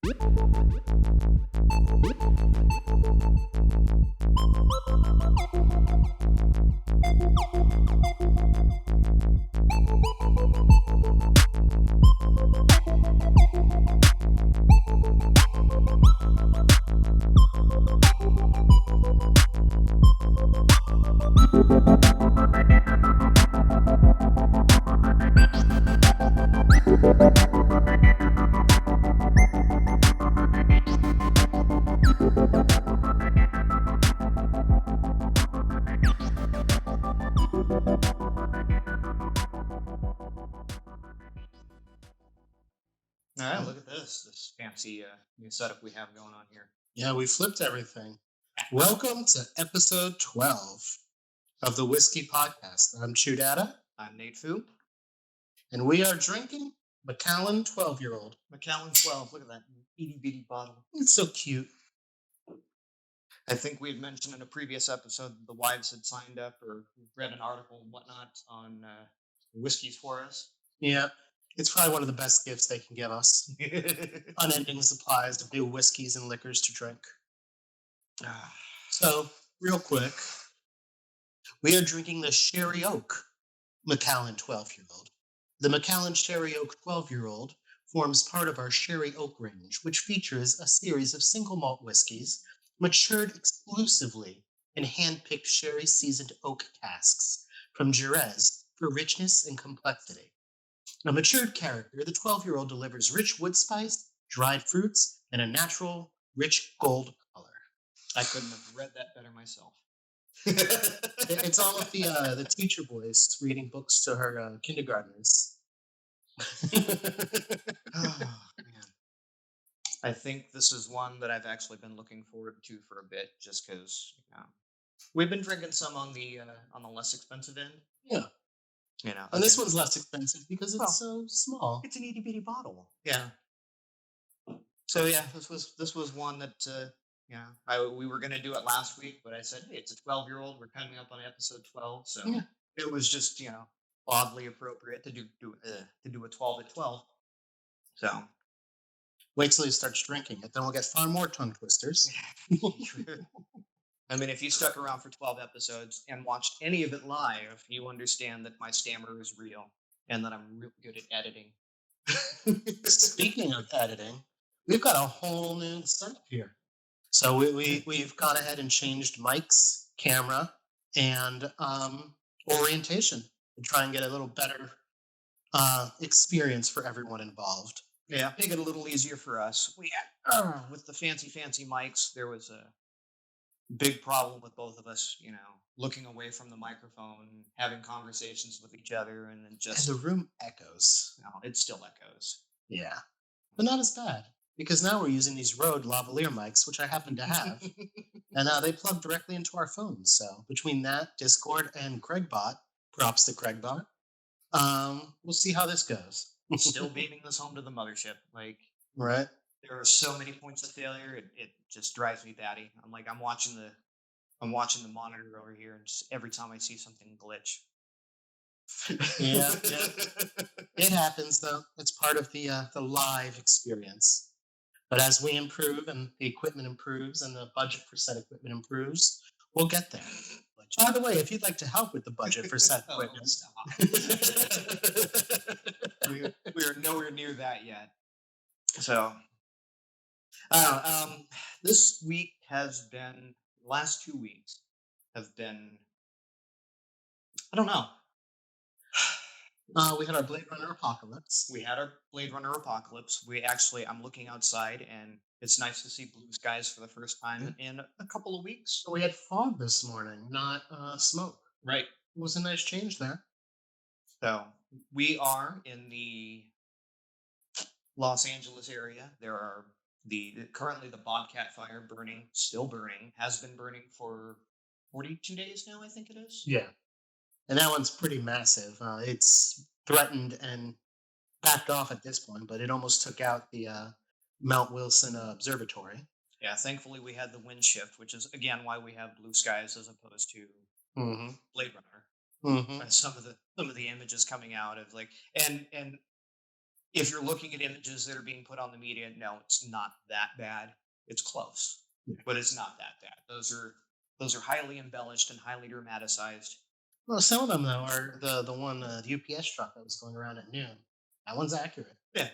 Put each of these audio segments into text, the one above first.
All right, look at this fancy new setup we have going on here. Yeah, we flipped everything. Welcome to episode 12 of the Whiskey Podcast. I'm Chudata. I'm Nate Fu. And we are drinking Macallan 12-year-old. Macallan 12, look at that itty bitty bottle. It's so cute. I think we had mentioned in a previous episode that the wives had signed up or read an article and whatnot on whiskeys for us. Yeah, it's probably one of the best gifts they can give us. Unending supplies of new whiskeys and liquors to drink. So, real quick, we are drinking the Sherry Oak Macallan 12-year-old. The Macallan Sherry Oak 12-year-old forms part of our Sherry Oak range, which features a series of single malt whiskeys matured exclusively in hand-picked sherry-seasoned oak casks from Jerez for richness and complexity. A matured character, the 12-year-old delivers rich wood spice, dried fruits, and a natural, rich gold color. I couldn't have read that better myself. It's all of the teacher voice reading books to her kindergartners. Oh, man. I think this is one that I've actually been looking forward to for a bit, just because we've been drinking some on the less expensive end. Yeah. And this one's less expensive because it's so small. It's an itty bitty bottle. Yeah. So yeah, this was one that we were gonna do it last week, but I said, hey, it's a 12-year-old. We're coming up on episode 12, so it was just oddly appropriate to do a 12 at 12. So wait till he starts drinking it, then we'll get far more tongue twisters. I mean, if you stuck around for 12 episodes and watched any of it live, you understand that my stammer is real and that I'm real good at editing. Speaking of editing, we've got a whole new setup here. So we've gone ahead and changed mics, camera, and orientation to try and get a little better experience for everyone involved. Yeah, make it a little easier for us. We with the fancy mics, there was a big problem with both of us, looking away from the microphone, having conversations with each other, and then just... And the room echoes. No, it still echoes. Yeah, but not as bad, because now we're using these Rode lavalier mics, which I happen to have, and they plug directly into our phones. So between that, Discord, and Craigbot, props to Craigbot, we'll see how this goes. Still beaming this home to the mothership. Right. There are so many points of failure. It just drives me batty. I'm watching the monitor over here, and just every time I see something glitch. Yeah. It happens though. It's part of the live experience. But as we improve and the equipment improves and the budget for said equipment improves, we'll get there. By the way, if you'd like to help with the budget for said equipment, we are nowhere near that yet. So. This week last 2 weeks have been, I don't know. We had our Blade Runner apocalypse. I'm looking outside and it's nice to see blue skies for the first time in a couple of weeks. So we had fog this morning, not smoke. Right. It was a nice change there. So we are in the Los Angeles area. There are currently the Bobcat fire still burning, has been burning for 42 days now, I think it is. Yeah. And that one's pretty massive. It's threatened and backed off at this point, but it almost took out the Mount Wilson Observatory. Yeah, thankfully we had the wind shift, which is, again, why we have blue skies as opposed to Blade Runner. And some of the images coming out of and if you're looking at images that are being put on the media, no, it's not that bad. It's close, Yeah. but it's not that bad. Those are highly embellished and highly dramatized. Well, some of them though are the one the UPS truck that was going around at noon. That one's accurate. Yeah,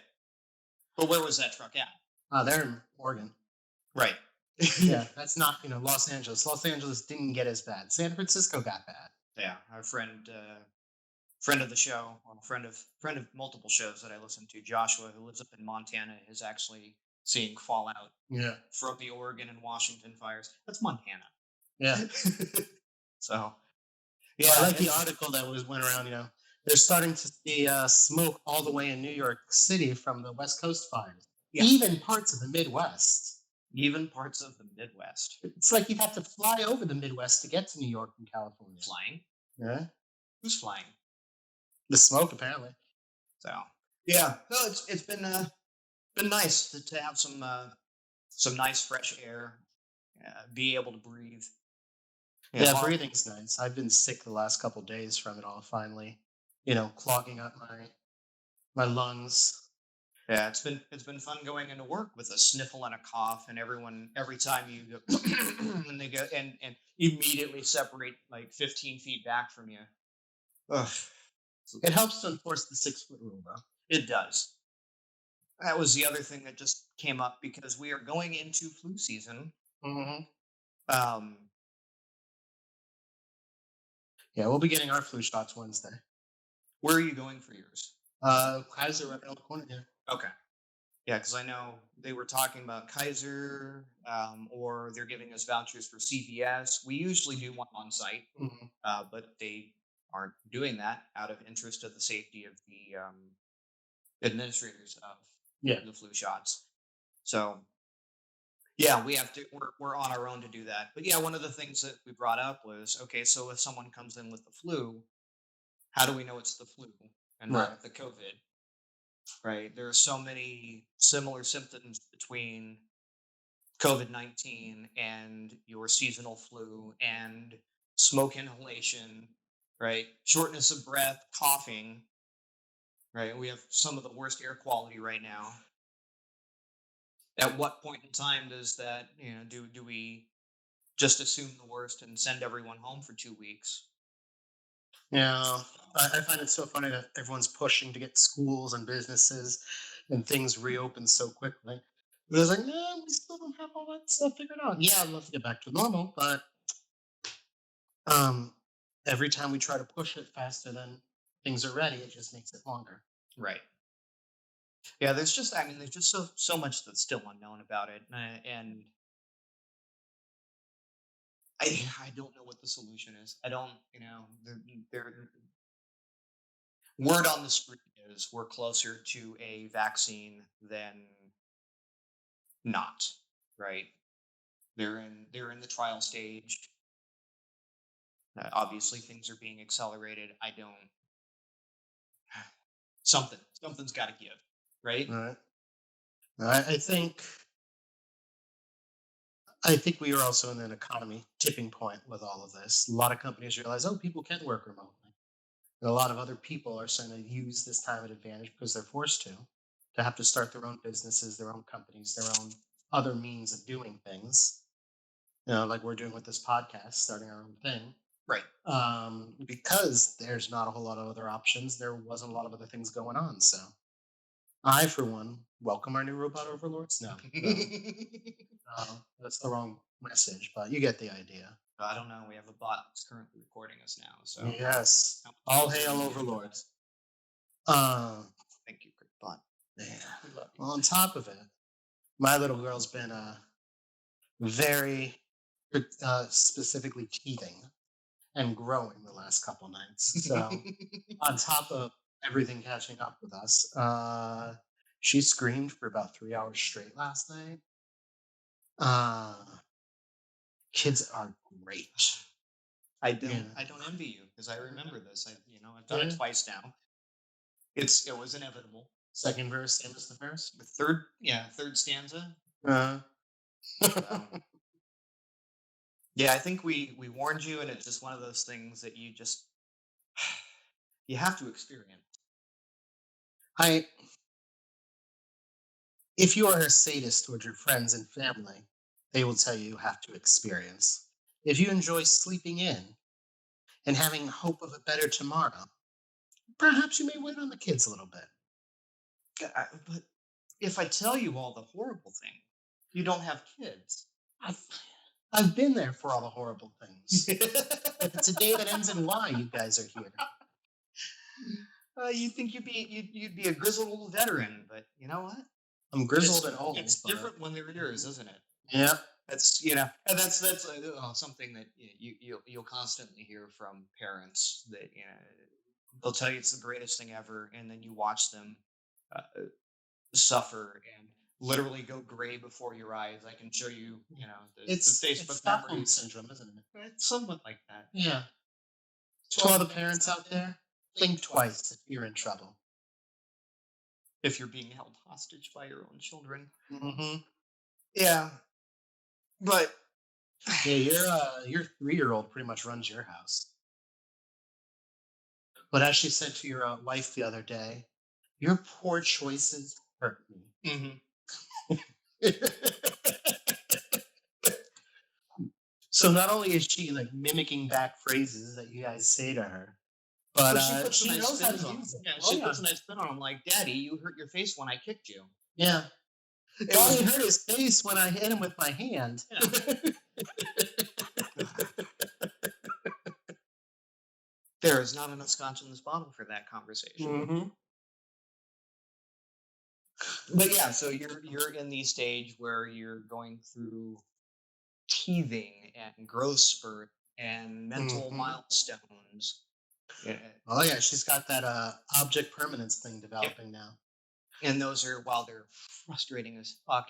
but where was that truck at? They're in Oregon. Right. Yeah, that's not Los Angeles. Los Angeles didn't get as bad. San Francisco got bad. Yeah, our friend of the show, or friend of multiple shows that I listen to, Joshua, who lives up in Montana, is actually seeing fallout Yeah, from the Oregon and Washington fires. That's Montana. yeah. So Yeah, I yeah, like the article that went around. They're starting to see smoke all the way in New York City from the West Coast fires, yeah, even parts of the Midwest. even parts of the Midwest. It's like you'd have to fly over the Midwest to get to New York from California. Flying? Yeah, Who's flying? the smoke apparently. So yeah, no, it's been nice to have some nice fresh air, be able to breathe. Yeah, Long- breathing's nice. I've been sick the last couple days from it all. Finally, clogging up my lungs. Yeah, it's been fun going into work with a sniffle and a cough, and every time you go and they go and immediately separate like 15 feet back from you. Ugh, It helps to enforce the 6 foot rule, though. it does. That was the other thing that just came up because we are going into flu season. Hmm. Um, Yeah, we'll be getting our flu shots Wednesday. where are you going for yours? Kaiser right around the corner here. Okay. Yeah, because I know they were talking about Kaiser, or they're giving us vouchers for CVS. We usually do one on site, Hmm. but they aren't doing that out of interest of the safety of the administrators of Yeah. the flu shots. So yeah, we have to. We're on our own to do that. But yeah, one of the things that we brought up was okay. So if someone comes in with the flu, how do we know it's the flu and Right. not the COVID? Right? There are so many similar symptoms between COVID-19 and your seasonal flu and smoke inhalation, right? Shortness of breath, coughing, right? We have some of the worst air quality right now. At what point in time does that, do we just assume the worst and send everyone home for 2 weeks? Yeah, I find it so funny that everyone's pushing to get schools and businesses and things reopened so quickly. But it's like, no, we still don't have all that stuff figured out. Yeah, I'd love to get back to normal, but um, every time we try to push it faster than things are ready, it just makes it longer. Right. Yeah, there's just so much that's still unknown about it, and I don't know what the solution is. I don't, there word on the street is we're closer to a vaccine than not, right? They're in the trial stage. Obviously, things are being accelerated. I don't something's got to give, right? All right. I think we are also in an economy tipping point with all of this. A lot of companies realize, oh, people can work remotely. And a lot of other people are starting to use this time at advantage because they're forced to have to start their own businesses, their own companies, their own other means of doing things. Like we're doing with this podcast, starting our own thing. Right. Because there's not a whole lot of other options. There wasn't a lot of other things going on. So I, for one, welcome our new robot overlords. No, that's the wrong message, but you get the idea. I don't know. We have a bot that's currently recording us now. So Yes, all hail overlords. thank you, great bot. Yeah. Well, on top of it, my little girl's been very specifically teething and growing the last couple nights. So on top of everything catching up with us, she screamed for about 3 hours straight last night. Uh, Kids are great. I don't Yeah. I don't envy you because I remember this. I've done it Yeah. twice now. It was inevitable. Second verse, same as the first. The third stanza. Uh, Um, yeah, I think we warned you, and it's just one of those things that you have to experience. I If you are a sadist towards your friends and family, they will tell you have to experience. If you enjoy sleeping in and having hope of a better tomorrow, perhaps you may wait on the kids a little bit. But if I tell you all the horrible thing, you don't have kids. I've, I've been there for all the horrible things. If it's a day that ends in Y, you guys are here. You think you'd be a grizzled old veteran, but you know what? I'm grizzled and old. It's different when they're yours, isn't it? Yeah. That's and that's something that you'll constantly hear from parents that they'll tell you it's the greatest thing ever, and then you watch them suffer and literally go gray before your eyes. I can show you, the Facebook it's Stockholm memories. syndrome, isn't it? It's somewhat like that. Yeah. To all the parents out there, think twice if you're in trouble. If you're being held hostage by your own children. Mm-hmm. Yeah. But Yeah, your 3-year-old pretty much runs your house. But as she said to your wife the other day, your poor choices hurt me. So not only is she like mimicking back phrases that you guys say to her, but she knows how to use it. Yeah, she puts a nice spin on them. Like, Daddy, you hurt your face when I kicked you. Yeah. Daddy hurt his face when I hit him with my hand. Yeah. There is not enough scotch in this bottle for that conversation. Mm-hmm. But yeah, so you're in the stage where you're going through teething and growth spurt and mental milestones. Yeah. Oh yeah, she's got that object permanence thing developing now. And those are, while they're frustrating as fuck,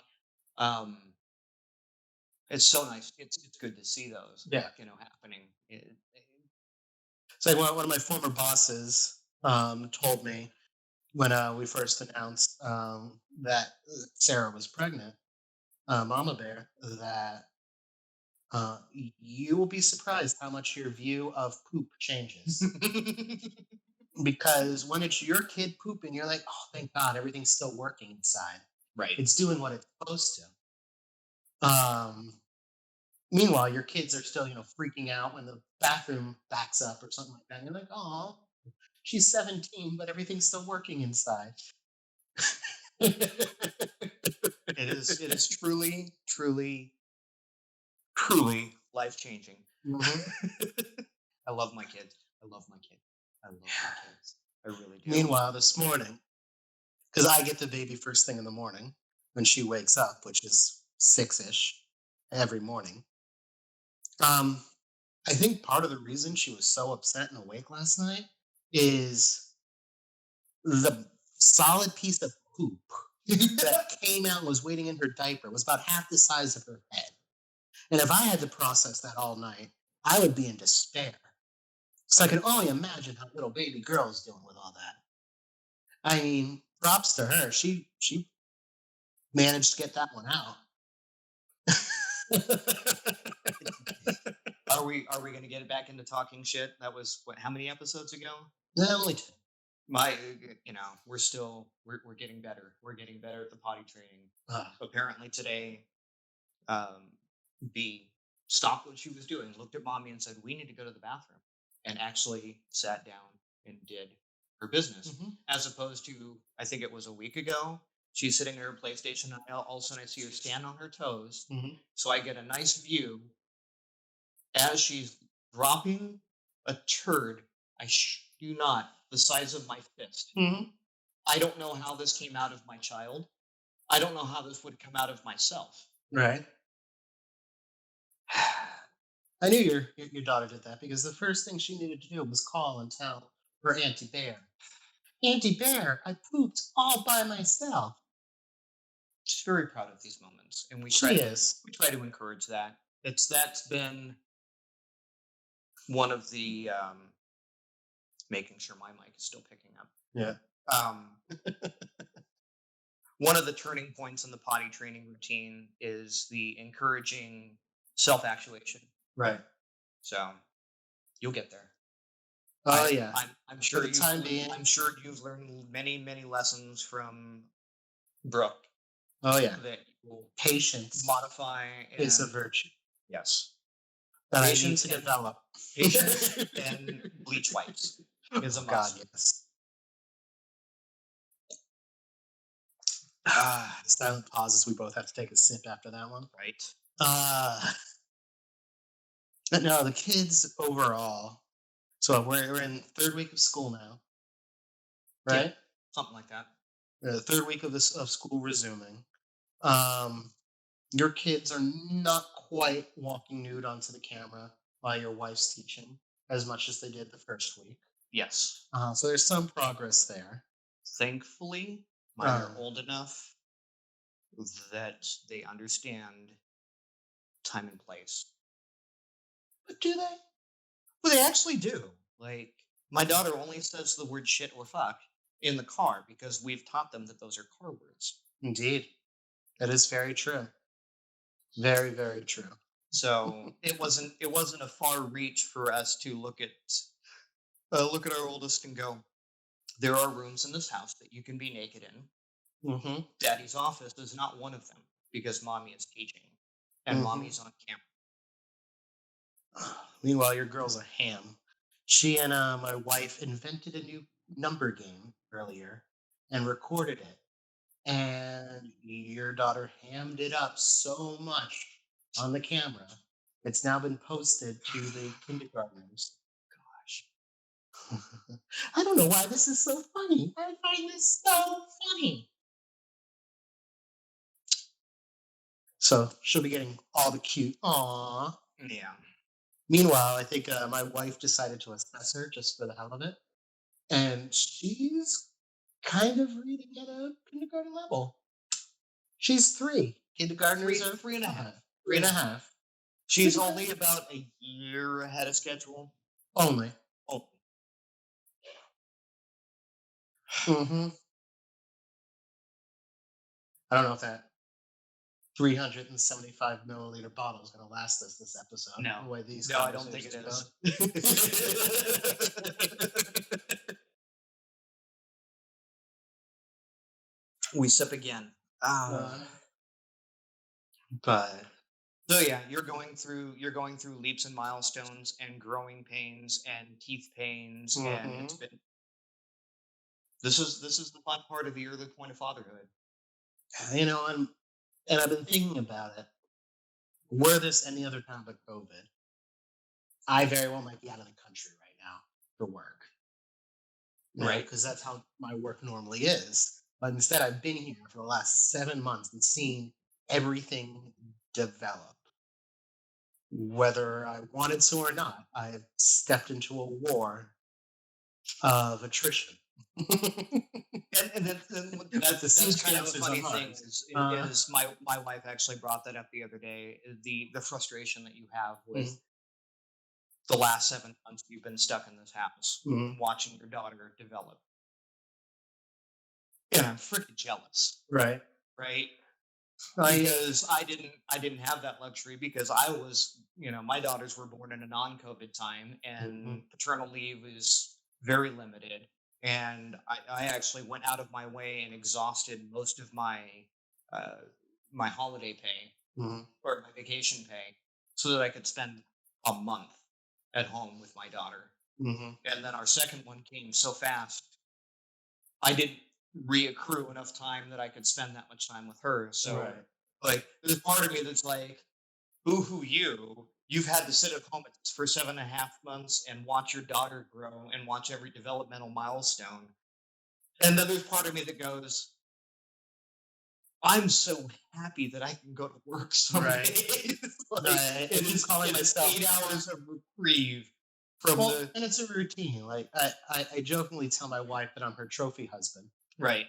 it's so nice. It's good to see those. Yeah. Happening. It's like one of my former bosses told me when we first announced that Sarah was pregnant, Mama Bear, that you will be surprised how much your view of poop changes. Because when it's your kid pooping, you're like, oh, thank God, everything's still working inside. Right. It's doing what it's supposed to. Meanwhile, your kids are still, freaking out when the bathroom backs up or something like that. And you're like, oh, she's 17, but everything's still working inside. It is truly life-changing. Mm-hmm. I love my kids. I really do. Meanwhile, this morning, because I get the baby first thing in the morning when she wakes up, which is 6-ish every morning. I think part of the reason she was so upset and awake last night is the solid piece of poop that came out and was waiting in her diaper was about half the size of her head. And if I had to process that all night, I would be in despair. So I can only imagine how little baby girl is dealing with all that. I mean, props to her. She managed to get that one out. Are we going to get it back into talking shit? That was how many episodes ago? Only 2. We're getting better. We're getting better at the potty training. Apparently today, B stopped what she was doing, looked at Mommy and said, "We need to go to the bathroom," and actually sat down and did her business. Mm-hmm. As opposed to, I think it was a week ago, she's sitting at her PlayStation, and all of a sudden I see her stand on her toes. Mm-hmm. So I get a nice view as she's dropping a turd, I do not, the size of my fist. Mm-hmm. I don't know how this came out of my child. I don't know how this would come out of myself. Right. I knew your daughter did that because the first thing she needed to do was call and tell her Auntie Bear, "Auntie Bear, I pooped all by myself." She's very proud of these moments, and we try to encourage that. That's been one of the making sure my mic is still picking up. Yeah. One of the turning points in the potty training routine is the encouraging self-actuation. Right. So you'll get there. Oh yeah. I'm sure you've learned many, many lessons from Brooke Oh yeah. that you will Patience modify is a and virtue yes, that I need patience to and develop. patience and bleach wipes is a Oh God, must. yes. Ah, Silent pauses. We both have to take a sip after that one. right. Uh, but no, the kids overall. So we're in third week of school now, Yeah, right? something like that. Third week of this of school resuming. Um, your kids are not quite walking nude onto the camera while your wife's teaching as much as they did the first week. Yes. So there's some progress there. Thankfully, mine are Um, old enough that they understand time and place. but do they? Well, they actually do. Like, my daughter only says the word shit or fuck in the car because we've taught them that those are car words. Indeed, that is very true. Very, very true. So it wasn't a far reach for us to look at our oldest and go, there are rooms in this house that you can be naked in. Mm-hmm. Daddy's office is not one of them because mommy is teaching and mommy's on camera. Meanwhile, your girl's a ham. She and my wife invented a new number game earlier and recorded it. And your daughter hammed it up so much on the camera. It's now been posted to the kindergartners. Gosh. I don't know why this is so funny. I find this so funny. So she'll be getting all the cute aww. Yeah. Meanwhile, I think my wife decided to assess her just for the hell of it. And she's kind of reading at a kindergarten level. She's 3. Kindergartners are Three and a half. 3.5. She's only about a year ahead of schedule. Only. Oh, Mm-hmm. I don't know if that 375 milliliter bottle is going to last us this episode. No. The way these No, I don't think it conversations we sip again. go. But so yeah, you're going through leaps and milestones and growing pains and teeth pains, and it's been this is the fun part of the early point of fatherhood. You know, and I've been thinking about it. Were this any other time but COVID, I very well might be out of the country right now for work. Right. Because that's how my work normally is. But instead, I've been here for the last 7 months and seen everything develop. Whether I wanted to or not, I've stepped into a war of attrition. And that's kind of a funny thing is my wife actually brought that up the other day. The frustration that you have with the last 7 months you've been stuck in this house watching your daughter develop. And I'm freaking jealous. Right. Right. Because I didn't have that luxury because I was, my daughters were born in a non-COVID time and paternal leave is very limited. And I actually went out of my way and exhausted most of my my holiday pay or my vacation pay so that I could spend a month at home with my daughter. And then our second one came so fast, I didn't reaccrue enough time that I could spend that much time with her. So, like, there's part of me that's like, boo-hoo you. You've had to sit at home for 7.5 months and watch your daughter grow and watch every developmental milestone. And then there's part of me that goes, I'm so happy that I can go to work some days. And it's calling myself 8 hours of reprieve from and it's a routine. Like I jokingly tell my wife that I'm her trophy husband. Right.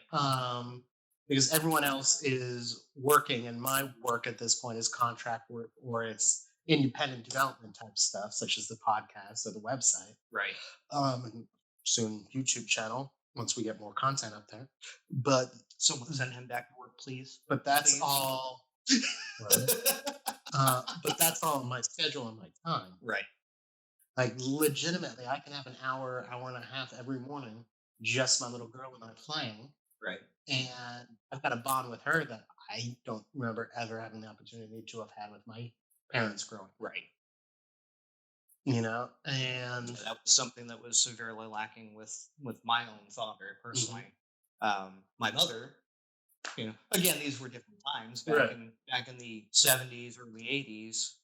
Because everyone else is working, and my work at this point is contract work or it's independent development type stuff, such as the podcast or the website. Right. And soon YouTube channel once we get more content up there. But someone send him back to work, please. But that's all. But that's all my schedule and my time. Right. Like legitimately, I can have an hour and a half every morning, just my little girl and I playing. Right. And I've got a bond with her that I don't remember ever having the opportunity to have had with my parents growing up, Right. and That was something that was severely lacking with my own father Mhm. personally. My mother, again, these were different times Right. back in the 70s, early 80s.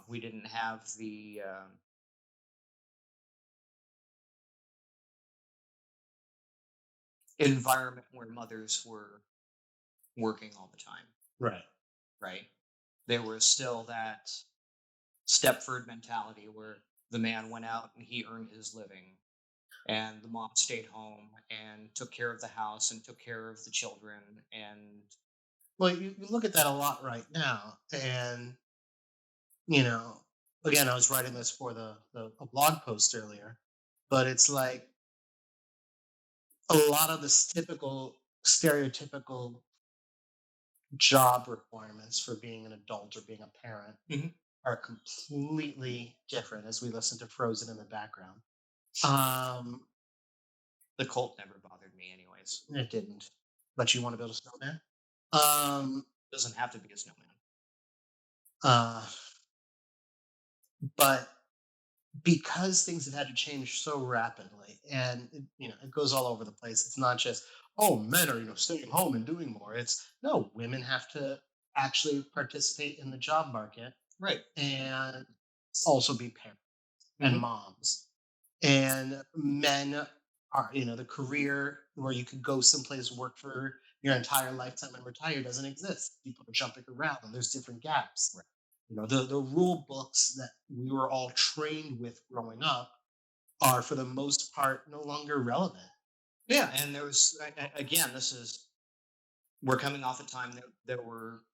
We didn't have the environment where mothers were working all the time, Right. right? There was still that Stepford mentality where the man went out and he earned his living, and the mom stayed home and took care of the house and took care of the children. And Well, you look at that a lot right now, and you know, again, I was writing this for the a blog post earlier, but it's like a lot of this typical stereotypical job requirements for being an adult or being a parent Mhm. are completely different as we listen to Frozen in the background. Um, the cult never bothered me, anyways. it didn't. But you want to build a snowman? Um, Doesn't have to be a snowman. uh, but because things have had to change so rapidly, and it goes all over the place. It's not just, oh, men are staying home and doing more. It's no, women have to actually participate in the job market Right. and also be parents and Mhm. moms. And men are, the career where you could go someplace, work for your entire lifetime and retire doesn't exist. People are jumping around and there's different gaps. Right. The rule books that we were all trained with growing up are for the most part no longer relevant. Yeah, and there was again, we're coming off a time that there were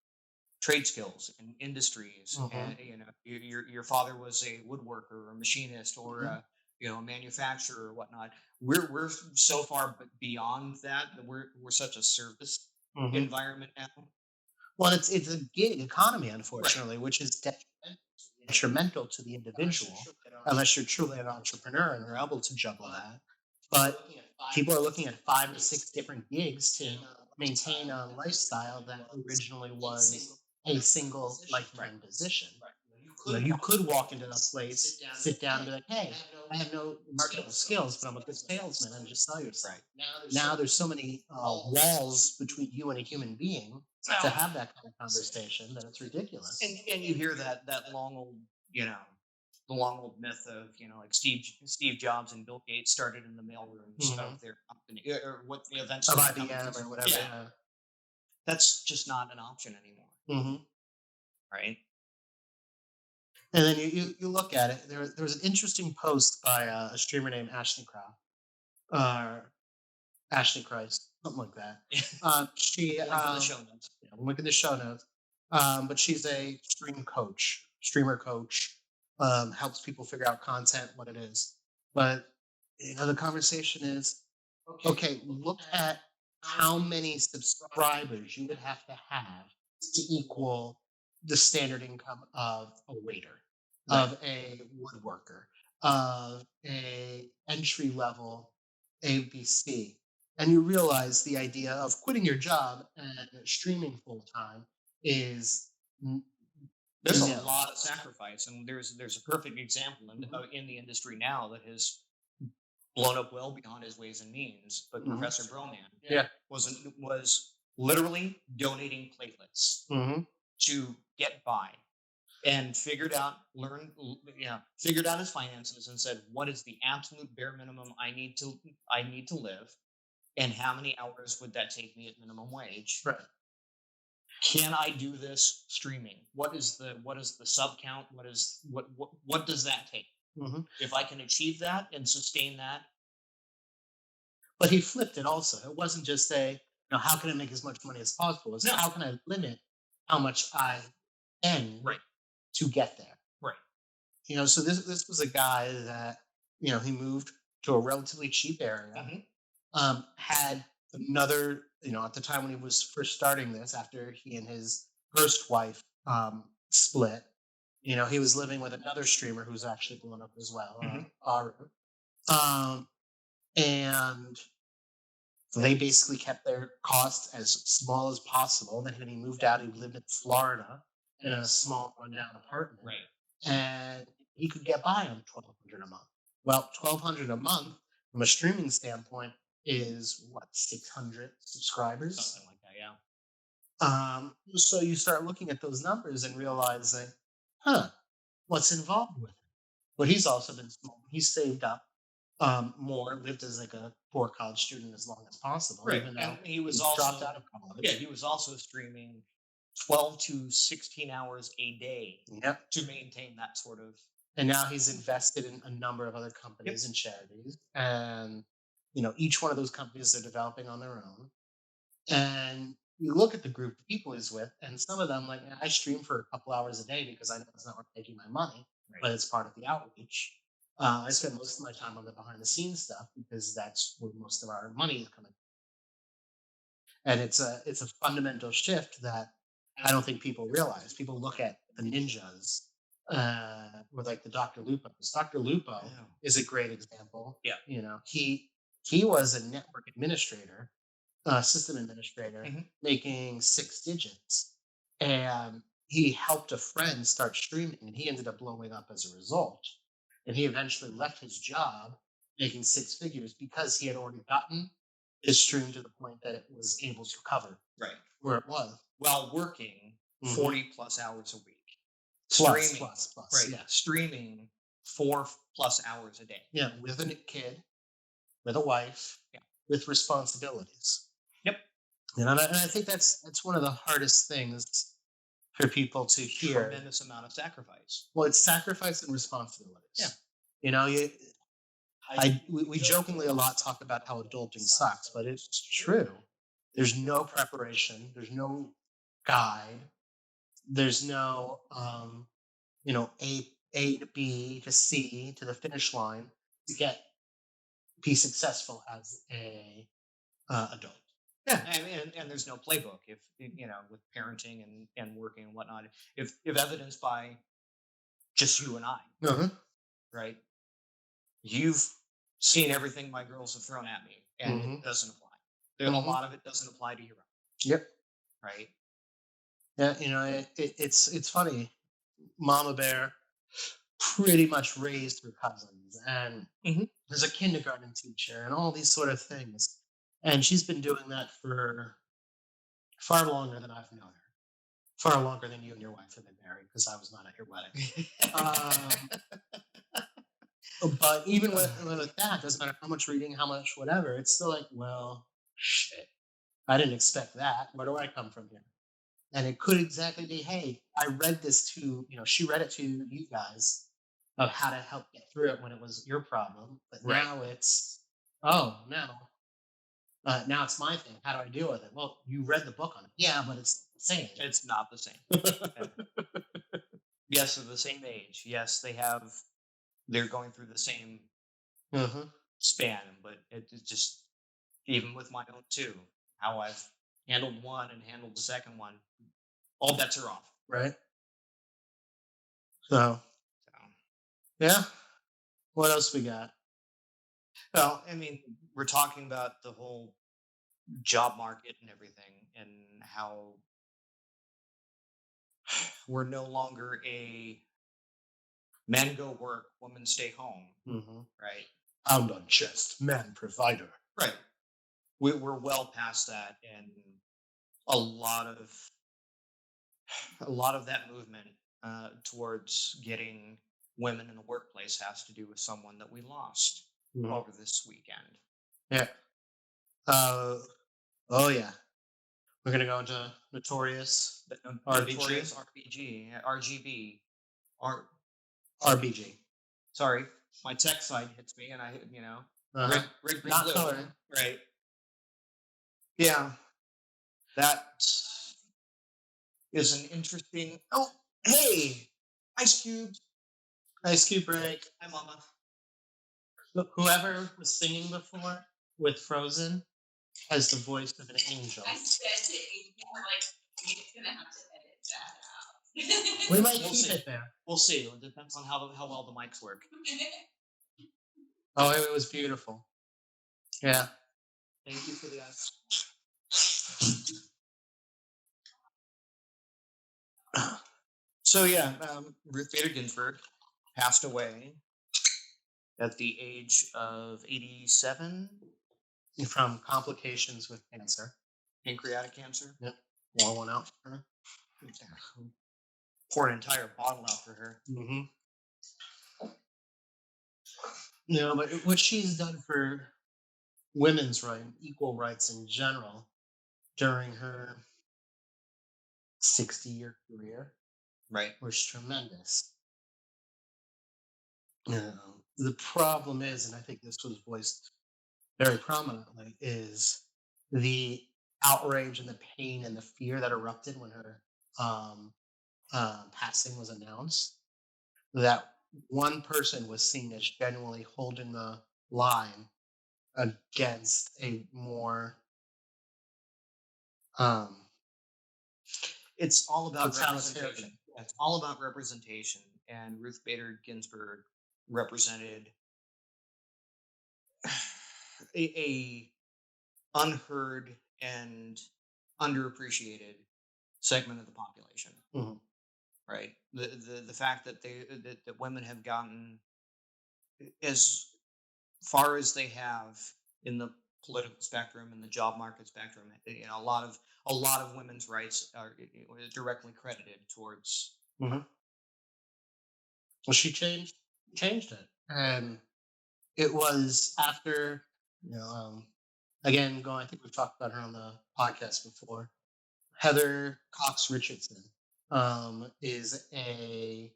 trade skills and industries, Hmm. and your father was a woodworker or a machinist or Hmm. a manufacturer or whatnot. We're so far beyond that we're such a service Hmm. environment now. Well, it's a gig economy, Right. unfortunately, which is detrimental to the individual unless you're truly an entrepreneur and are able to juggle that. But people are looking at 5 to 6 different gigs to maintain a lifestyle that originally was a single Right. lifetime position. You could walk into a place, sit down, and be like, "Hey, I have no marketable skills, but I'm a good salesman," and just sell yourself. Right. Now there's so many walls between you and a human being to have that kind of conversation that it's ridiculous. And you hear that long old the long old myth of like Steve Jobs and Bill Gates started in the mailrooms Mhm. of their company, or what the Of eventually become. IBM or whatever. Yeah, Yeah. that's just not an option anymore, Hmm. right? And then you look at it. There was an interesting post by a streamer named uh, Ashley Christ, something like that. She Link in the show notes. we'll look at the show notes. But she's a streamer coach, helps people figure out content, what it is. But the conversation is okay. Look at how many subscribers you would have to equal the standard income of a waiter, Right. of a woodworker, of a entry level ABC, and you realize the idea of quitting your job and streaming full time is n- There's a nil. lot of sacrifice, and there's a perfect example Mhm. in the industry now that has blown up well beyond his ways and means. But Mhm. Professor Broman Yeah. was literally donating platelets Hmm. to get by, and figured out his finances and said, what is the absolute bare minimum I need to live, and how many hours would that take me at minimum wage? Right. Can I do this streaming? What is the sub count? What does that take? Hmm. If I can achieve that and sustain that, But he flipped it also. It wasn't just how can I make as much money as possible? It's no, how can I limit how much I earn right, to get there? right, So this was a guy that he moved to a relatively cheap area. mhm, Had another at the time when he was first starting this, after he and his first wife split. He was living with another streamer who's actually blown up as well. mhm, Aru. Um, and They basically kept their costs as small as possible. Then when he moved out, he lived in Florida in a small rundown apartment. Right. And he could get by on $1,200 a month. Well, $1,200 a month from a streaming standpoint is what, 600 subscribers? Something like that, yeah. So you start looking at those numbers and realizing, what's involved with it? But he's also been small. He's saved up more, lived as like a poor college student as long as possible. Right. Even And though he was he's also dropped out of college. Yeah, he was also streaming 12 to 16 hours a day Yep. to maintain that sort of. And now he's invested in a number of other companies and charities. And, each one of those companies they're developing on their own. And you look at the group of people he's with, and some of them, like, I stream for a couple hours a day because I know it's not making my money, but it's part of the outreach. I spend most of my time on the behind the scenes stuff because that's where most of our money is coming. And it's a fundamental shift that I don't think people realize. People look at the ninjas with like the Dr. Lupos. Dr. Lupo is a great example. Yeah. He was a network administrator, system administrator, making 6 digits. And he helped a friend start streaming, and he ended up blowing up as a result. And he eventually left his job making 6 figures because he had already gotten his stream to the point that it was able to cover where it was. While working 40 plus hours a week. Plus. Right. Yeah. Streaming 4+ hours a day. Yeah. With a kid, with a wife, with responsibilities. Yep. And I think that's one of the hardest things for people to hear. Tremendous amount of sacrifice. Well, it's sacrifice and responsibilities. Yeah. We jokingly a lot talk about how adulting sucks, but it's true. There's no preparation. There's no guide. There's no, A to B to C to the finish line to be successful as a adult. Yeah, and there's no playbook if with parenting and working and whatnot. If evidenced by just you and I, right? You've seen everything my girls have thrown at me, and it doesn't apply. There's a lot of it doesn't apply to your own. Yep. Right. Yeah, it's funny. Mama Bear pretty much raised her cousins, and there's a kindergarten teacher, and all these sort of things. And she's been doing that for far longer than I've known her. Far longer than you and your wife have been married, because I was not at your wedding. But even with that, doesn't matter how much reading, how much whatever, it's still like, well, shit. I didn't expect that. Where do I come from here? And it could exactly be, hey, I read this to, she read it to you guys of how to help get through it when it was your problem. But now it's, now it's my thing. How do I deal with it? Well, you read the book on it. Yeah, but it's the same. It's not the same. Yes, they're the same age. Yes, they're going through the same span, but it's just, even with my own two, how I've handled one and handled the second one, all bets are off. Right. So yeah. What else we got? Well, I mean, we're talking about the whole job market and everything, and how we're no longer a men go work, women stay home, right? Pound on chest, man provider. Right. We're well past that, and a lot of that movement towards getting women in the workplace has to do with someone that we lost over this weekend. Yeah. Oh yeah. We're gonna go into Notorious RBG. Notorious RBG, RGB, RBG. Sorry, my tech side hits me, and I, red, green, not blue. coloring. Right. Yeah, that is an interesting. Oh, hey, Ice Cube. Ice Cube break. Hi, Mama. Look, whoever was singing before with Frozen has the voice of an angel. I said to Angel, you're gonna have to edit that out. We might keep it there. We'll see. It depends on how well the mics work. Oh, it was beautiful. Yeah. Thank you for the ice. So yeah, Ruth Bader Ginsberg passed away at the age of 87, From complications with cancer. pancreatic cancer. Yep. Pour one out for her. Poured an entire bottle out for her. Mm-hmm. No, but what she's done for women's rights, equal rights in general, during her 60-year career Right. was tremendous. The problem is, and I think this was voiced very prominently, is the outrage and the pain and the fear that erupted when her passing was announced. That one person was seen as genuinely holding the line against a more It's all about totalitarian. representation. It's all about representation, and Ruth Bader Ginsburg represented a unheard and underappreciated segment of the population. Mhm. Right. The fact that that women have gotten as far as they have in the political spectrum and the job market spectrum, a lot of women's rights are directly credited towards. Well, she changed it, and it was after again going. I think we've talked about her on the podcast before. Heather Cox Richardson is a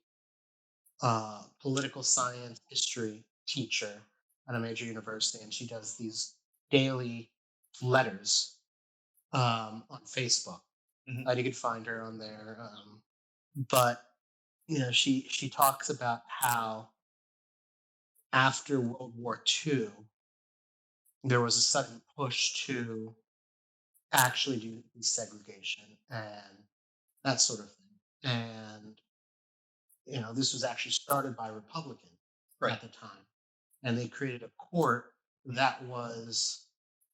political science history teacher at a major university, and she does these daily letters on Facebook. Mhm. You could find her on there, but she talks about how after World War II there was a sudden push to actually do desegregation and that sort of thing, and this was actually started by Republicans Right. at the time, and they created a court that was,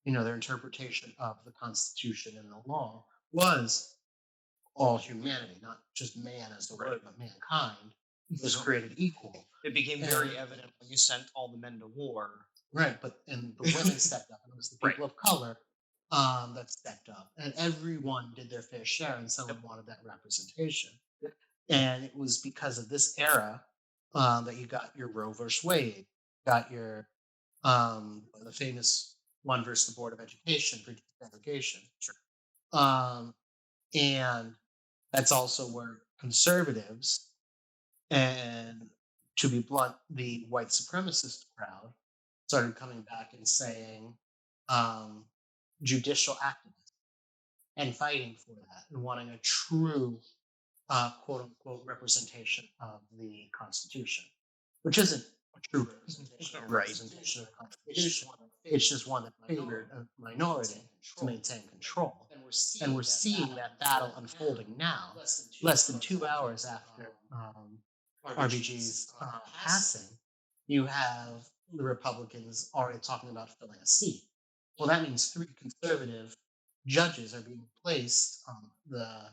their interpretation of the Constitution and the law was all humanity, not just man as the word, but mankind was created equal. It became very evident when you sent all the men to war. Right, and the women stepped up, and it was the people of color that stepped up, and everyone did their fair share, and someone wanted that representation. And it was because of this era that you got your Roe versus Wade, got your the famous one versus the Board of Education for desegregation. Sure. And that's also where conservatives and, to be blunt, the white supremacist crowd started coming back and saying judicial activism and fighting for that and wanting a true quote unquote representation of the Constitution, which isn't a true representation of the Constitution. It's just one that favored a minority to maintain control. And we're seeing that battle unfolding now, less than 2 hours after RBG's passing. You have the Republicans already talking about filling a seat. Well, that means 3 conservative judges are being placed on the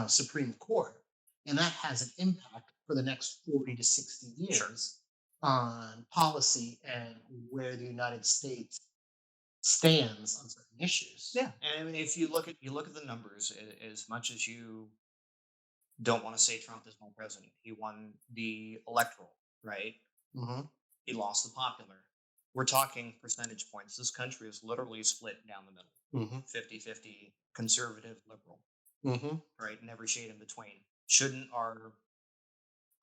Supreme Court, and that has an impact for the next 40 to 60 years on policy and where the United States stands on certain issues. Yeah, and I mean, if you look at the numbers, as much as you don't want to say Trump is no president, he won the electoral, right? Mm-hmm. He lost the popular. We're talking percentage points. This country is literally split down the middle, 50-50 conservative, liberal, right? And every shade in between. Shouldn't our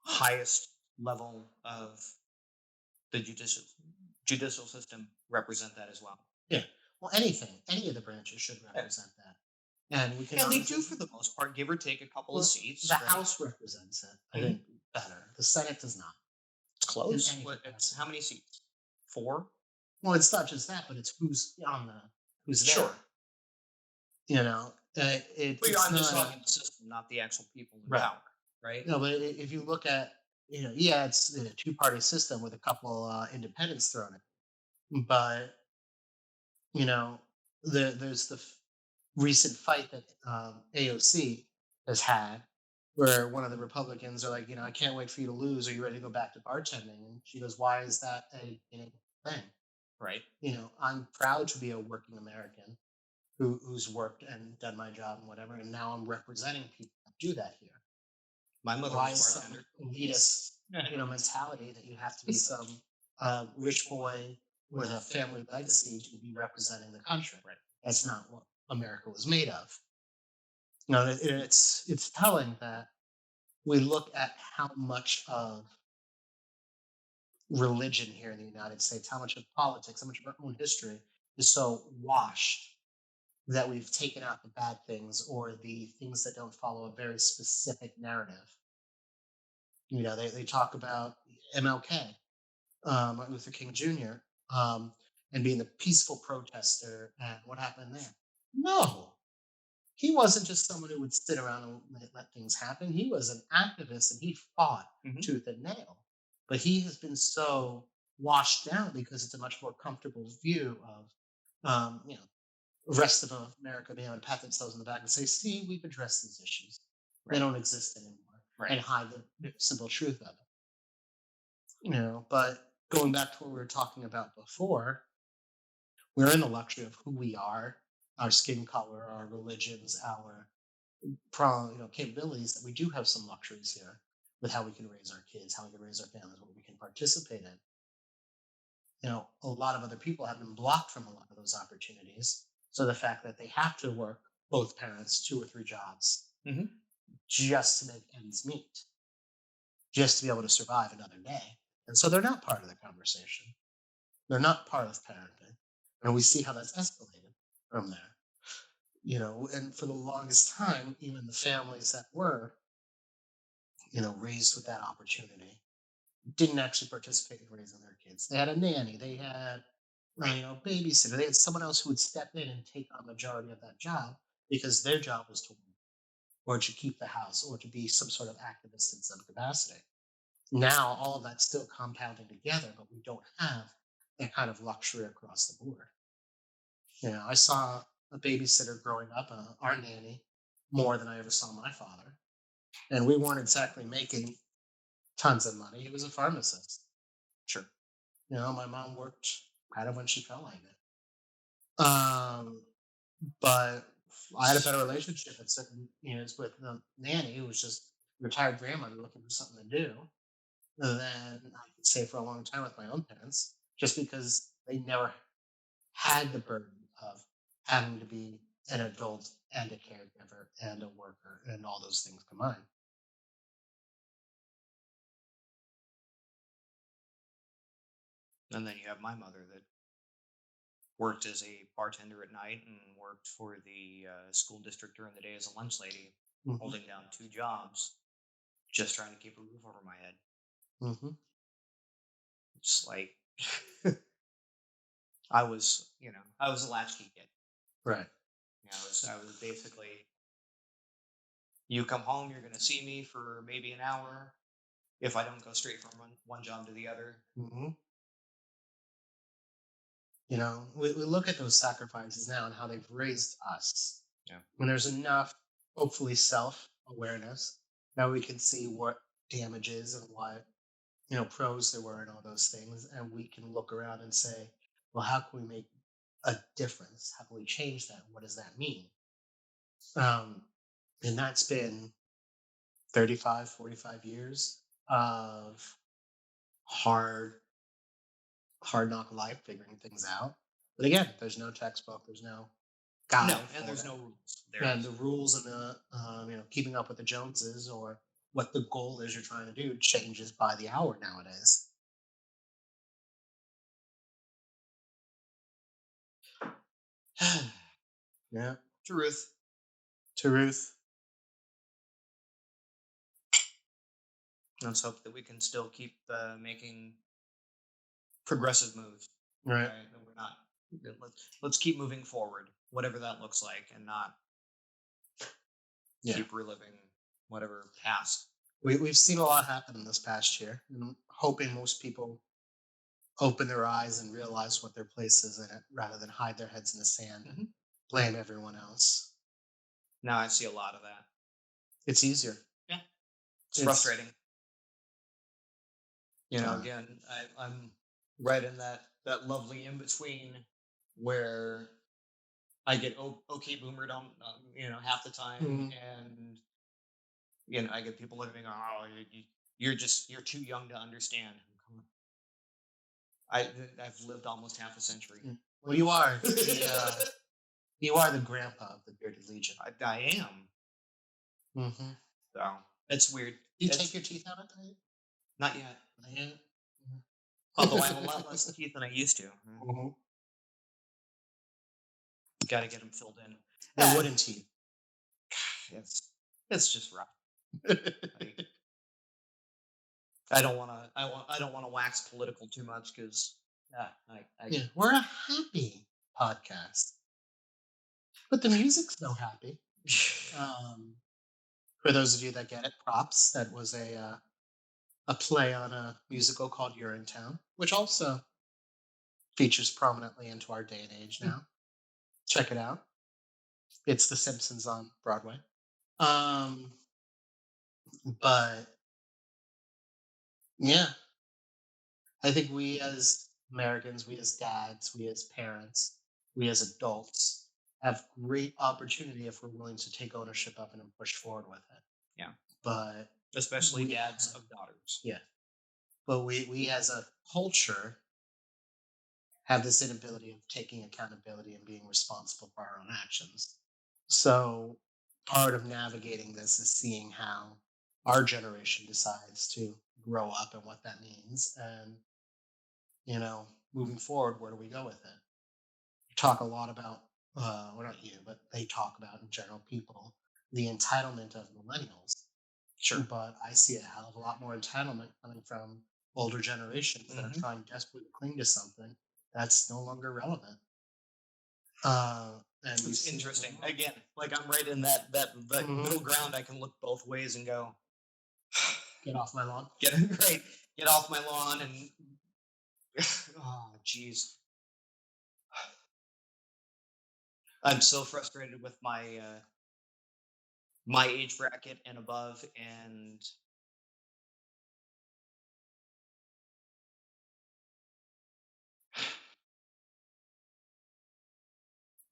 highest level of the judicial system represent that as well? Yeah. Well, any of the branches should represent that. And we can. And they do for the most part, give or take a couple of seats. The House represents it, I think, better. The Senate does not. It's close. How many seats? 4? Well, it's not just that, but it's who's there. Sure. It's I'm just talking the system, not the actual people in power, right? No, but if you look at, it's a 2-party system with a couple independents thrown in, but you know, there's the recent fight that AOC has had, where one of the Republicans are like, I can't wait for you to lose. Are you ready to go back to bartending? And she goes, why is that a thing? Right. I'm proud to be a working American who's worked and done my job and whatever, and now I'm representing people that do that here. My mother Why was is a some bartender. elitist, mentality that you have to be some rich boy with a family legacy to be representing the country? Right. That's not what America was made of. It's telling that we look at how much of religion here in the United States, how much of politics, how much of our own history is so washed that we've taken out the bad things or the things that don't follow a very specific narrative. They talk about MLK, Martin Luther King Jr., and being the peaceful protester. And what happened there? No, he wasn't just someone who would sit around and let things happen. He was an activist and he fought tooth and nail. But he has been so washed down because it's a much more comfortable view of, the rest of America being able to pat themselves in the back and say, see, we've addressed these issues. They don't exist anymore. And hide the simple truth of it. But going back to what we were talking about before, we're in the luxury of who we are, our skin color, our religions, our capabilities, that we do have some luxuries here with how we can raise our kids, how we can raise our families, what we can participate in. A lot of other people have been blocked from a lot of those opportunities. So the fact that they have to work, both parents, 2 or 3 jobs, just to make ends meet, just to be able to survive another day. And so they're not part of the conversation. They're not part of parenting. And we see how that's escalated from there. And for the longest time, even the families that were, raised with that opportunity didn't actually participate in raising their kids. They had a nanny, they had, babysitter, they had someone else who would step in and take on the majority of that job because their job was to work or to keep the house or to be some sort of activist in some capacity. Now, all of that's still compounding together, but we don't have that kind of luxury across the board. I saw a babysitter growing up, our nanny, more than I ever saw my father. And we weren't exactly making tons of money. He was a pharmacist. Sure. My mom worked kind of when she felt like it. But I had a better relationship at certain years with the nanny, who was just a retired grandmother looking for something to do, than I could say for a long time with my own parents, just because they never had the burden of having to be an adult and a caregiver and a worker and all those things combined. And then you have my mother that worked as a bartender at night and worked for the school district during the day as a lunch lady, holding down 2 jobs, just trying to keep a roof over my head. It's like I was a latchkey kid. Right. I was basically, you come home, you're going to see me for maybe an hour. If I don't go straight from one job to the other. We look at those sacrifices now and how they've raised us. Yeah. When there's enough, hopefully, self-awareness, now we can see what damages and what, pros there were and all those things. And we can look around and say, well, how can we make a difference? How can we change that? What does that mean? And that's been 35, 45 years of hard knock life, figuring things out. But again, there's no textbook, there's no guide. No, and there's no rules. And the rules and the keeping up with the Joneses or what the goal is you're trying to do changes by the hour nowadays. Yeah. Truth. Let's hope that we can still keep making progressive moves. Right. That we're not. Let's keep moving forward, whatever that looks like, and not keep reliving whatever past. We've seen a lot happen in this past year, and I'm hoping most people open their eyes and realize what their place is in it rather than hide their heads in the sand and blame everyone else. Now I see a lot of that. It's easier. Yeah. It's It's- frustrating. Yeah. Again, I'm right in that lovely in between where I get okay boomered on, half the time, Mhm. and I get people looking, oh, you're too young to understand. I've lived almost half a century. Well, you are. You are the grandpa of the Bearded Legion. I am. Mm-hmm. So it's weird. You It's- take your teeth out at night? Not yet. Not yet. Although I have a lot less teeth than I used to. Mm-hmm. Got to get them filled in. They're wooden teeth. It's just rough. I don't want to. I don't want to wax political too much because Yeah, we're a happy podcast, but the music's so happy. For those of you that get it, props. That was a play on a musical called Urinetown, which also features prominently into our day and age now. Check it out. It's The Simpsons on Broadway. But yeah, I think we as Americans, we as dads, we as parents, we as adults have great opportunity if we're willing to take ownership of it and push forward with it. Yeah. But especially we dads have- of daughters. yeah. But we as a culture have this inability of taking accountability and being responsible for our own actions. So part of navigating this is seeing how our generation decides to grow up and what that means. And, moving forward, where do we go with it? We talk a lot about, well, not you, but they talk about in general people, the entitlement of millennials. Sure. But I see a hell of a lot more entitlement coming from older generations that are trying desperately to cling to something that's no longer relevant. And we It's see it interesting. now. Again, like I'm right in that Mhm. middle ground. I can look both ways and go, Get off my lawn. get off my lawn, and oh, jeez. I'm so frustrated with my age bracket and above, and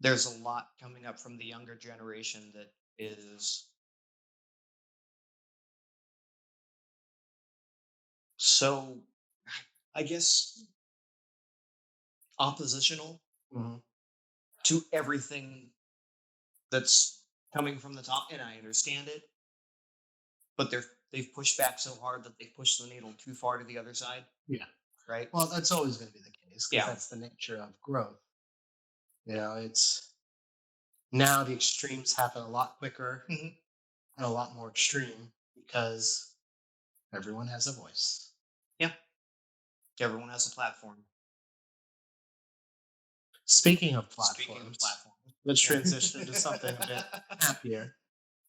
there's a lot coming up from the younger generation that is so, I guess, oppositional Mhm. to everything that's coming from the top, and I understand it, but they've pushed back so hard that they've pushed the needle too far to the other side. Yeah. Right. Well, that's always going to be the case because Yeah. that's the nature of growth. It's now the extremes happen a lot quicker Mhm. and a lot more extreme because everyone has a voice. Everyone has a platform. Speaking of Speaking of platforms, platforms, let's transition into something a bit happier.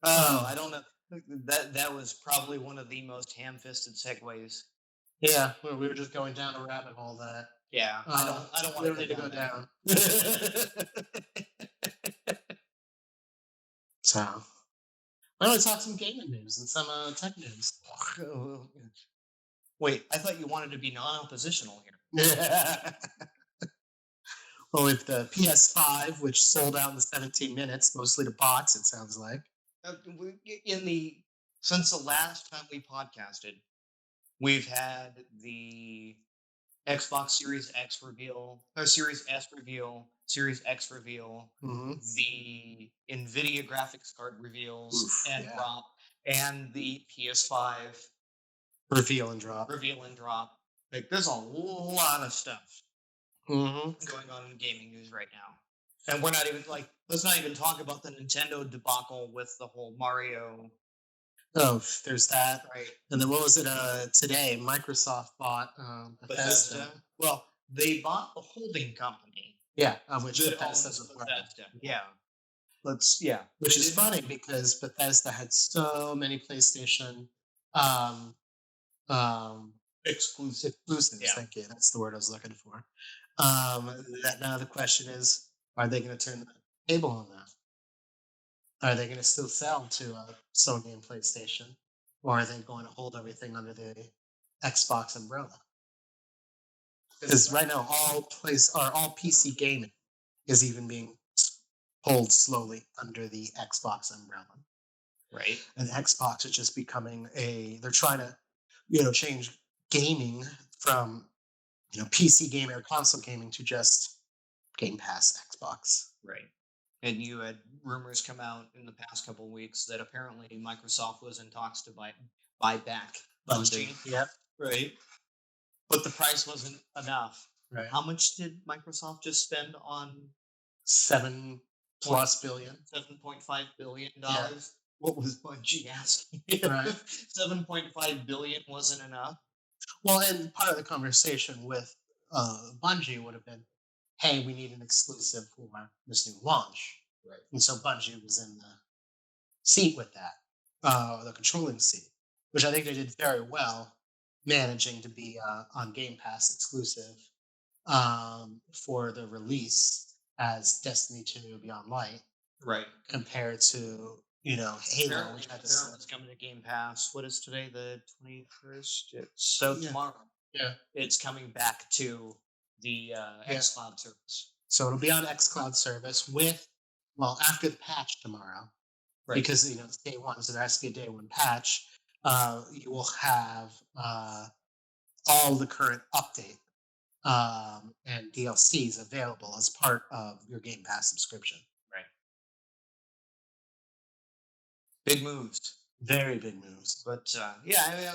Oh, I don't know. That was probably one of the most ham-fisted segues. Yeah, we were just going down a rabbit hole that Yeah, I don't we want don't need to go down. down. So, why don't we talk some gaming news and some tech news? Wait, I thought you wanted to be non-oppositional here. Well, with the PS5, which sold out in 17 minutes, mostly to bots, it sounds like. Since the last time we podcasted, we've had the Xbox Series X reveal, or Series S reveal, Series X reveal, the NVIDIA graphics card reveals and drop, and the PS5 Reveal and drop. Like, there's a lot of stuff going on in gaming news right now. And we're not even, let's not even talk about the Nintendo debacle with the whole Mario. Oh, there's that. Right. And then what was it today? Microsoft bought Bethesda. Well, they bought the holding company. Yeah, which that Bethesda's owns a part of. Bethesda. Yeah. Which is funny because Bethesda had so many PlayStation Exclusive. Exclusives. Yeah. Thank you. That's the word I was looking for. That now the question is, are they going to turn the table on that? Are they going to still sell to Sony and PlayStation, or are they going to hold everything under the Xbox umbrella? Because right now, all PC gaming is even being pulled slowly under the Xbox umbrella. Right. And Xbox is just becoming they're trying to, change gaming from, PC gaming or console gaming to just Game Pass Xbox. Right. And you had rumors come out in the past couple of weeks that apparently Microsoft was in talks to buy back Bungie. Yep. Right. But the price wasn't enough. Right. How much did Microsoft just spend on $7+ billion? $7.5 billion. Yeah. What was Bungie asking? Right. $7.5 billion wasn't enough. Well, and part of the conversation with Bungie would have been, hey, we need an exclusive for this new launch. Right. And so Bungie was in the seat with that, the controlling seat, which I think they did very well, managing to be on Game Pass exclusive for the release as Destiny 2 Beyond Light, Right. compared to Halo, which had this. It's coming to Game Pass. What is today? The 21st. So Yeah. tomorrow. Yeah. It's coming back to the xCloud service. So it'll be on xCloud service after the patch tomorrow. Right. Because it's day one, so there has to be a day one patch. You will have all the current update and DLCs available as part of your Game Pass subscription. Right. Big moves. Very big moves. But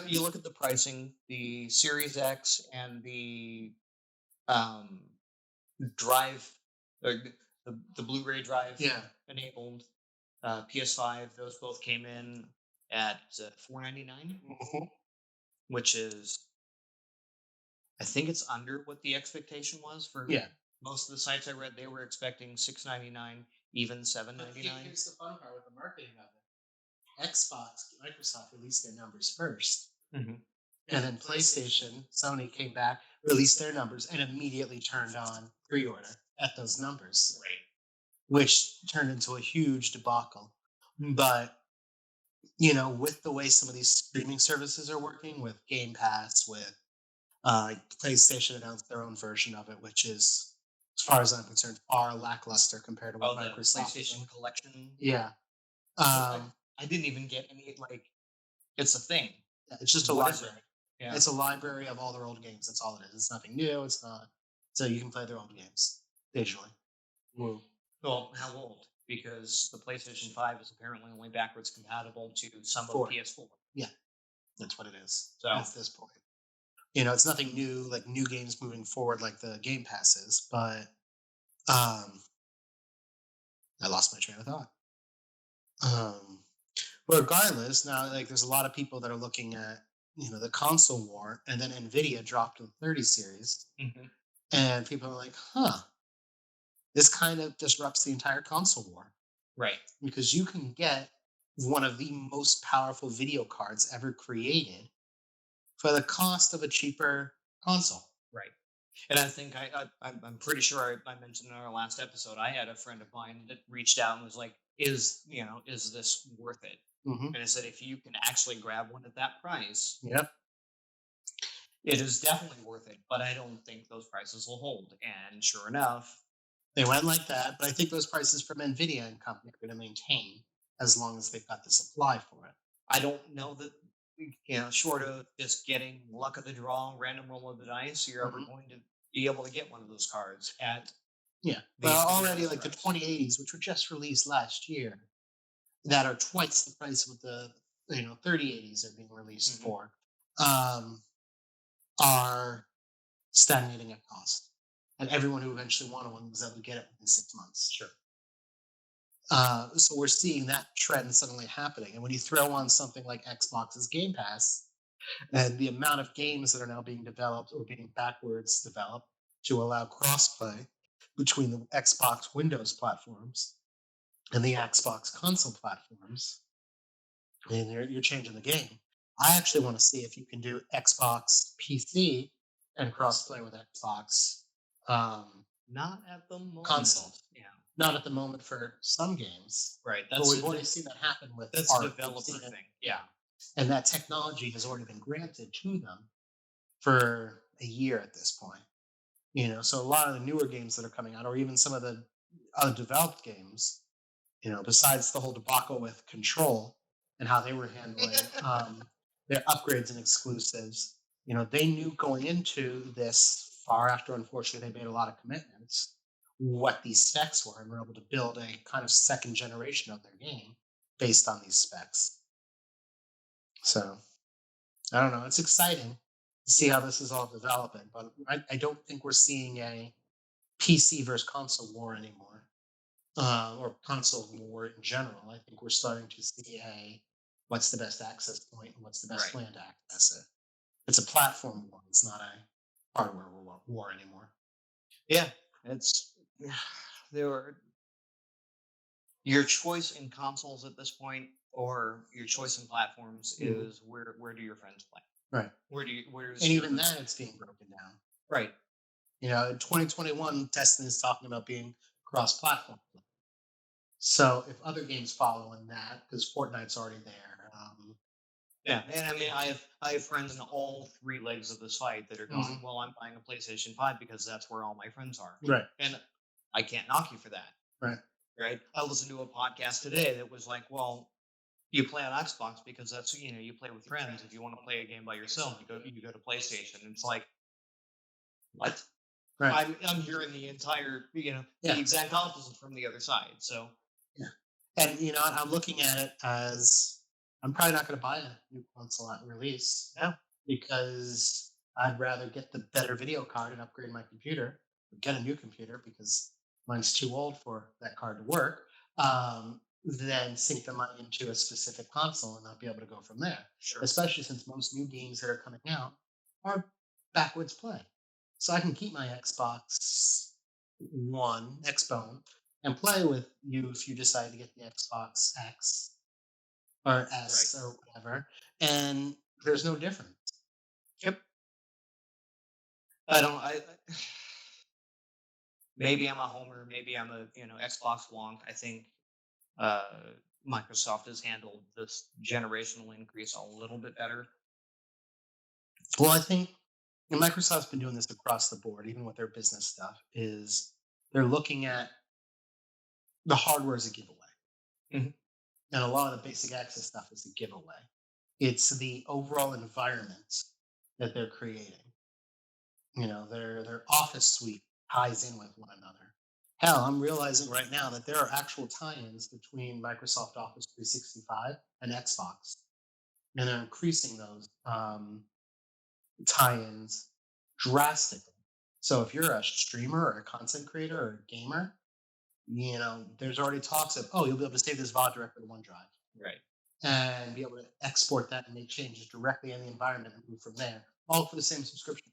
you look at the pricing, the Series X and the drive, or the Blu-ray drive enabled PS5. Those both came in at $499, which is, I think it's under what the expectation was for most of the sites I read. They were expecting $699, even $799. Here's the fun part with the marketing of it. Microsoft released their numbers first. Mm-hmm. And then PlayStation, Sony came back, released their numbers, and immediately turned on pre-order at those numbers. Right. Which turned into a huge debacle. But, with the way some of these streaming services are working, with Game Pass, with PlayStation announced their own version of it, which is, as far as I'm concerned, far lackluster compared to what Microsoft PlayStation did. Collection. Yeah. I didn't even get any, it's a thing. It's just a What library. is it? Yeah. It's a library of all their old games. That's all it is. It's nothing new. It's not. So you can play their old games digitally. Well, how old? Because the PlayStation 5 is apparently only backwards compatible to some of PS4. Yeah, that's what it is. So at this point, it's nothing new, like new games moving forward, like the Game Pass is. But I lost my train of thought. Regardless, now there's a lot of people that are looking at the console war, and then Nvidia dropped the 30 series, and people are like, this kind of disrupts the entire console war. Right. Because you can get one of the most powerful video cards ever created for the cost of a cheaper console. Right. And I think I'm pretty sure I mentioned in our last episode, I had a friend of mine that reached out and was like, is this worth it? And I said, if you can actually grab one at that price, it is definitely worth it. But I don't think those prices will hold. And sure enough, they went like that. But I think those prices from Nvidia and company are going to maintain as long as they've got the supply for it. I don't know that, short of just getting luck of the draw, random roll of the dice, you're ever going to be able to get one of those cards at. Yeah. Well, already the 2080s, which were just released last year, that are twice the price of the 3080s are being released for, are stagnating at cost, and everyone who eventually wanted one was able to get it within 6 months. Sure. So we're seeing that trend suddenly happening, and when you throw on something like Xbox's Game Pass, and the amount of games that are now being developed or being backwards developed to allow crossplay between the Xbox Windows platforms and the Xbox console platforms, and you're changing the game. I actually want to see if you can do Xbox PC and crossplay with Xbox Not at the moment. console. Yeah. Not at the moment for some games, Right. but we've already seen that happen with that's a art. We've developer seen it, thing. Yeah. and that technology has already been granted to them for a year at this point. So a lot of the newer games that are coming out, or even some of the undeveloped games, besides the whole debacle with Control and how they were handling their upgrades and exclusives, they knew going into this far after, unfortunately, they made a lot of commitments, what these specs were, and were able to build a kind of second generation of their game based on these specs. So I don't know. It's exciting to see how this is all developing, but I don't think we're seeing a PC versus console war anymore, or console war in general. I think we're starting to see a what's the best access point and what's the best Right. plan to access it. It's a platform war. It's not a hardware war anymore. Yeah. It's there were your choice in consoles at this point, or your choice in platforms is where do your friends play? Right. Where's And your even then, it's being broken down. right. In 2021, Destiny is talking about being cross-platform. So if other games follow in that, because Fortnite's already there, Yeah, and I mean, I have friends in all three legs of this fight that are going. Well, I'm buying a PlayStation 5 because that's where all my friends are, right, and I can't knock you for that. right, Right. I listened to a podcast today that was like, well, you play on Xbox because that's you play with friends. If you want to play a game by yourself, you go to PlayStation. And it's like, what? right. I'm hearing the entire Yeah. the exact opposite from the other side. So Yeah. And I'm looking at it as I'm probably not going to buy a new console at release. Yeah. Because I'd rather get the better video card and upgrade my computer, or get a new computer because mine's too old for that card to work, than sink the money into a specific console and not be able to go from there. sure. Especially since most new games that are coming out are backwards play. So I can keep my Xbox One, Xbone, and play with you if you decide to get the Xbox X or S or whatever. And there's no difference. Yep. I don't. Maybe I'm a homer. Maybe I'm a Xbox wonk. I think uh, Microsoft has handled this generational increase a little bit better. Well, I think Microsoft's been doing this across the board, even with their business stuff, is they're looking at the hardware as a giveaway. Mhm. And a lot of the basic access stuff is a giveaway. It's the overall environment that they're creating. Their office suite ties in with one another. Hell, I'm realizing right now that there are actual tie-ins between Microsoft Office 365 and Xbox, and they're increasing those tie-ins drastically. So if you're a streamer or a content creator or a gamer, there's already talks of, you'll be able to save this VOD directly to OneDrive Right. and be able to export that and make changes directly in the environment and move from there, all for the same subscription.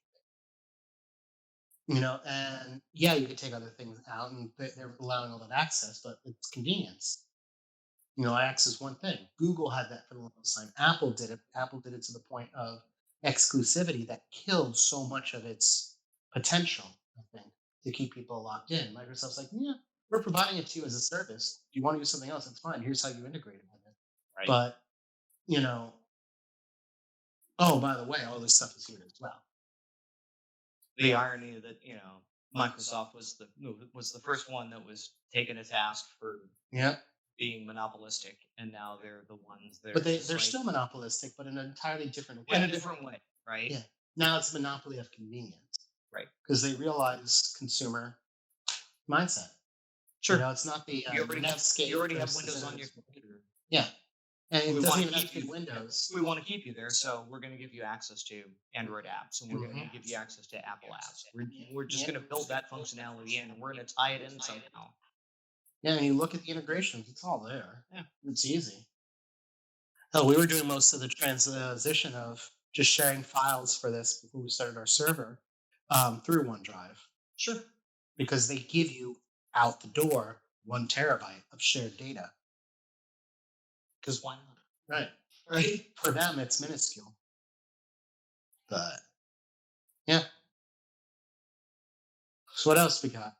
And yeah, you could take other things out and they're allowing all that access, but it's convenience. Access is one thing. Google had that for the longest time. Apple did it. Apple did it to the point of exclusivity that killed so much of its potential, I think, to keep people locked in. Microsoft's like, yeah, we're providing it to you as a service. If you want to use something else, that's fine. Here's how you integrate it with it. Right. But, oh, by the way, all this stuff is here as well. The irony that Microsoft was the first one that was taken to task for Yeah. being monopolistic, and now they're the ones that. But they're still monopolistic, but in an entirely different way. in a different way, right? Yeah. Now it's monopoly of convenience. Right. Because they realize consumer mindset. Sure. It's not the You already have Netscape Windows versus on your computer. Yeah. And it We doesn't wanna even have keep to be you- Windows. We want to keep you there, so we're going to give you access to Android apps, and we're going to give you access to Apple apps. We're just Yeah. going to build that functionality in, and we're going to tie it in somehow. Yeah, and you look at the integrations, it's all there. Yeah. It's easy. Hell, we were doing most of the transition of just sharing files for this before we started our server through OneDrive. Sure. Because they give you out the door 1 terabyte of shared data. Because why not? Right. Right. For them, it's minuscule. But yeah. So what else we got?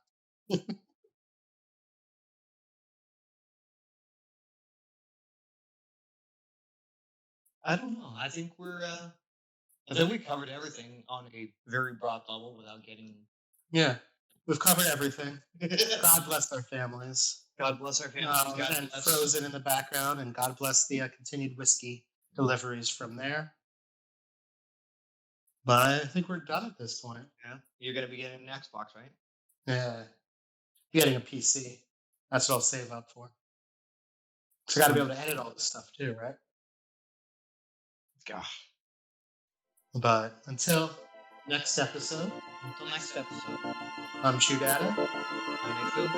I don't know. I think we covered everything on a very broad level without getting. Yeah, we've covered everything. God bless our families. God bless our families. God And bless. Frozen in the background, and God bless the continued whiskey deliveries from there. But I think we're done at this point. Yeah. You're gonna be getting an Xbox, right? Yeah, getting a PC. That's what I'll save up for. So I got to be able to edit all this stuff too, right? Gosh. But until next episode, Until next episode. I'm Chew Data. I'm Nathan.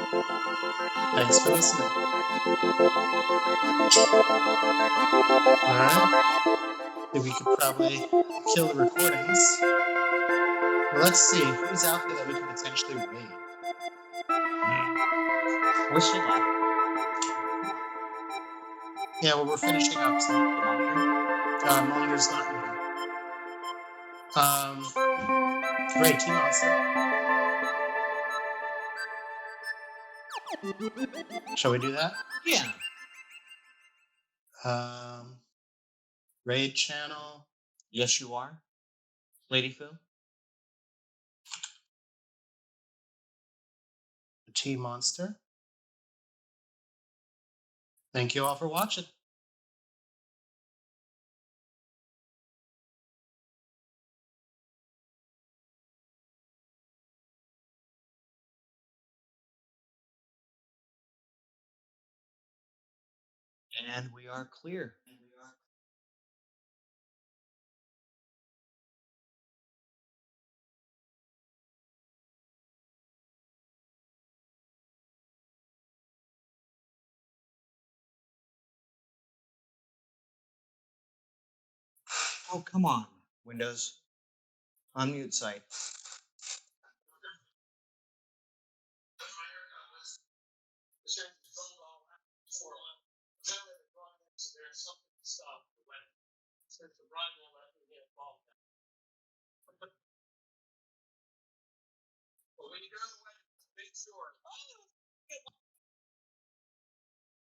Thanks for listening. All right. Then we could probably kill the recordings. Well, let's see who's out there that we can potentially raid. We're still live. Yeah, well, we're finishing up. So The monitor. Monitor's not in here. Great, Team Monster. Shall we do that? Yeah. Raid channel. Yes, you are. Lady Phil. Team Monster. Thank you all for watching. And we are clear. Oh, come on. Windows. Unmute site. But when you go to the wedding, make sure.